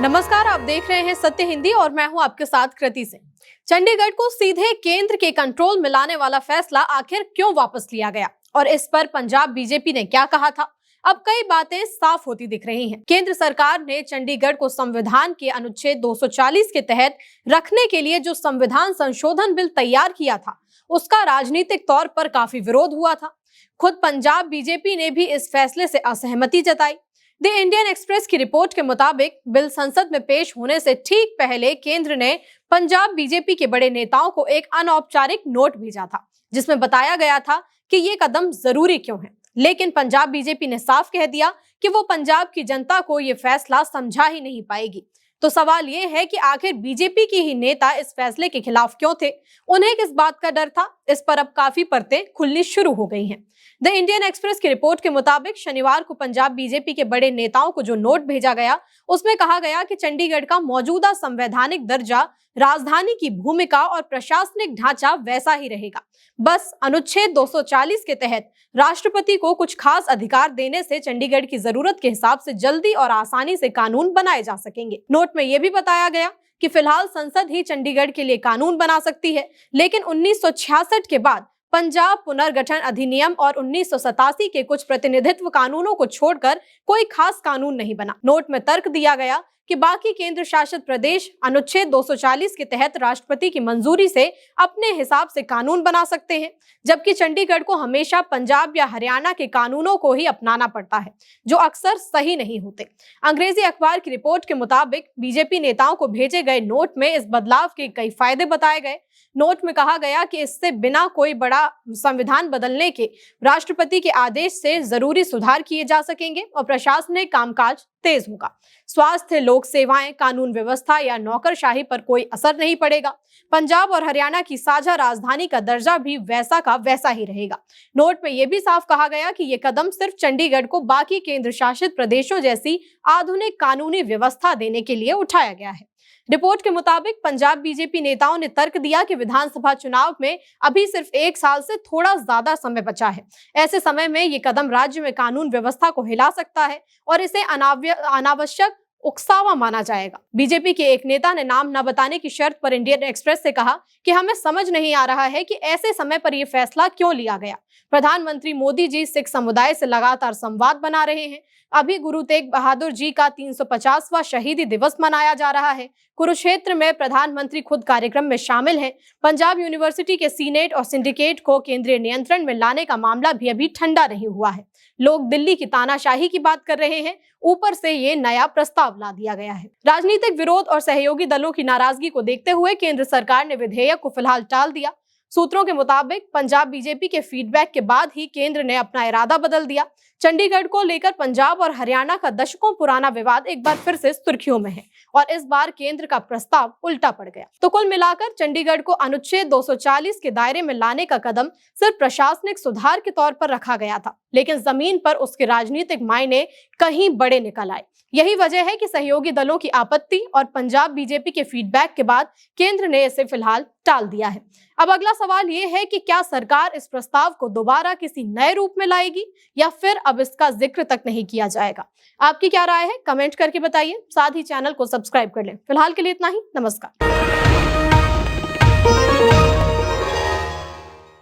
नमस्कार, आप देख रहे हैं सत्य हिंदी और मैं हूं आपके साथ कृति सिंह। चंडीगढ़ को सीधे केंद्र के कंट्रोल में लाने वाला फैसला आखिर क्यों वापस लिया गया और इस पर पंजाब बीजेपी ने क्या कहा था? अब कई बातें साफ होती दिख रही हैं। केंद्र सरकार ने चंडीगढ़ को संविधान के अनुच्छेद 240 के तहत रखने के लिए जो संविधान संशोधन बिल तैयार किया था, उसका राजनीतिक तौर पर काफी विरोध हुआ था। खुद पंजाब बीजेपी ने भी इस फैसले से असहमति जताई। द इंडियन एक्सप्रेस की रिपोर्ट के मुताबिक बिल संसद में पेश होने से ठीक पहले केंद्र ने पंजाब बीजेपी के बड़े नेताओं को एक अनौपचारिक नोट भेजा था, जिसमें बताया गया था कि ये कदम जरूरी क्यों है। लेकिन पंजाब बीजेपी ने साफ कह दिया कि वो पंजाब की जनता को ये फैसला समझा ही नहीं पाएगी। तो सवाल ये है कि आखिर बीजेपी की ही नेता इस फैसले के खिलाफ क्यों थे? उन्हें किस बात का डर था? इस पर अब काफी परतें खुलनी शुरू हो गई हैं। द इंडियन एक्सप्रेस की रिपोर्ट के मुताबिक शनिवार को पंजाब बीजेपी के बड़े नेताओं को जो नोट भेजा गया, उसमें कहा गया कि चंडीगढ़ का मौजूदा संवैधानिक दर्जा, राजधानी की भूमिका और प्रशासनिक ढांचा वैसा ही रहेगा। बस अनुच्छेद 240 के तहत राष्ट्रपति को कुछ खास अधिकार देने से चंडीगढ़ की जरूरत के हिसाब से जल्दी और आसानी से कानून बनाए जा सकेंगे। नोट में यह भी बताया गया कि फिलहाल संसद ही चंडीगढ़ के लिए कानून बना सकती है, लेकिन 1966 के बाद पंजाब पुनर्गठन अधिनियम और 1987 के कुछ प्रतिनिधित्व कानूनों को छोड़कर कोई खास कानून नहीं बना। नोट में तर्क दिया गया कि बाकी केंद्र शासित प्रदेश अनुच्छेद 240 के तहत राष्ट्रपति की मंजूरी से अपने हिसाब से कानून बना सकते हैं, जबकि चंडीगढ़ को हमेशा पंजाब या हरियाणा के कानूनों को ही अपनाना पड़ता है, जो अक्सर सही नहीं होते। अंग्रेजी अखबार की रिपोर्ट के मुताबिक बीजेपी नेताओं को भेजे गए नोट में इस बदलाव के कई फायदे बताए गए। नोट में कहा गया कि इससे बिना कोई बड़ा संविधान बदलने के राष्ट्रपति के आदेश से जरूरी सुधार किए जा सकेंगे और प्रशासनिक कामकाज तेज होगा। स्वास्थ्य, लोक सेवाएं, कानून व्यवस्था या नौकरशाही पर कोई असर नहीं पड़ेगा। पंजाब और हरियाणा की साझा राजधानी का दर्जा भी वैसा का वैसा ही रहेगा। नोट में यह भी साफ कहा गया कि यह कदम सिर्फ चंडीगढ़ को बाकी केंद्र शासित प्रदेशों जैसी आधुनिक कानूनी व्यवस्था देने के लिए उठाया गया है। रिपोर्ट के मुताबिक पंजाब बीजेपी नेताओं ने तर्क दिया कि विधानसभा चुनाव में अभी सिर्फ 1 साल से थोड़ा ज्यादा समय बचा है। ऐसे समय में ये कदम राज्य में कानून व्यवस्था को हिला सकता है और इसे अनावश्यक उकसावा माना जाएगा। बीजेपी के एक नेता ने नाम न बताने की शर्त पर इंडियन एक्सप्रेस से कहा कि हमें समझ नहीं आ रहा है कि ऐसे समय पर यह फैसला क्यों लिया गया। प्रधानमंत्री मोदी जी सिख समुदाय से लगातार संवाद बना रहे हैं। अभी गुरु तेग बहादुर जी का 350वां शहीदी दिवस मनाया जा रहा है। कुरुक्षेत्र में प्रधानमंत्री खुद कार्यक्रम में शामिल हैं। पंजाब यूनिवर्सिटी के सीनेट और सिंडिकेट को केंद्रीय नियंत्रण में लाने का मामला भी अभी ठंडा नहीं हुआ है। लोग दिल्ली की तानाशाही की बात कर रहे हैं, ऊपर से ये नया प्रस्ताव ला दिया गया है। राजनीतिक विरोध और सहयोगी दलों की नाराजगी को देखते हुए केंद्र सरकार ने विधेयक को फिलहाल टाल दिया। सूत्रों के मुताबिक पंजाब बीजेपी के फीडबैक के बाद ही केंद्र ने अपना इरादा बदल दिया। चंडीगढ़ को लेकर पंजाब और हरियाणा का दशकों पुराना विवाद एक बार फिर से सुर्खियों में है और इस बार केंद्र का प्रस्ताव उल्टा पड़ गया। तो कुल मिलाकर चंडीगढ़ को अनुच्छेद 240 के दायरे में लाने का कदम सिर्फ प्रशासनिक सुधार के तौर पर रखा गया था, लेकिन जमीन पर उसके राजनीतिक मायने कहीं बड़े निकल आए। यही वजह है कि सहयोगी दलों की आपत्ति और पंजाब बीजेपी के फीडबैक के बाद केंद्र ने इसे फिलहाल टाल दिया है। अब अगला सवाल ये है कि क्या सरकार इस प्रस्ताव को दोबारा किसी नए रूप में लाएगी या फिर अब इसका जिक्र तक नहीं किया जाएगा? आपकी क्या राय है? कमेंट करके बताइए। साथ ही चैनल को सब्सक्राइब कर लें। फिलहाल के लिए इतना ही। नमस्कार।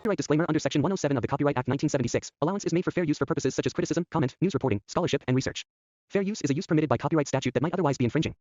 Copyright disclaimer under Section 107 of the Copyright Act 1976. Allowance is made for fair use for purposes such as criticism, comment, news reporting, scholarship, and research. Fair use is a use permitted by copyright statute that might otherwise be infringing.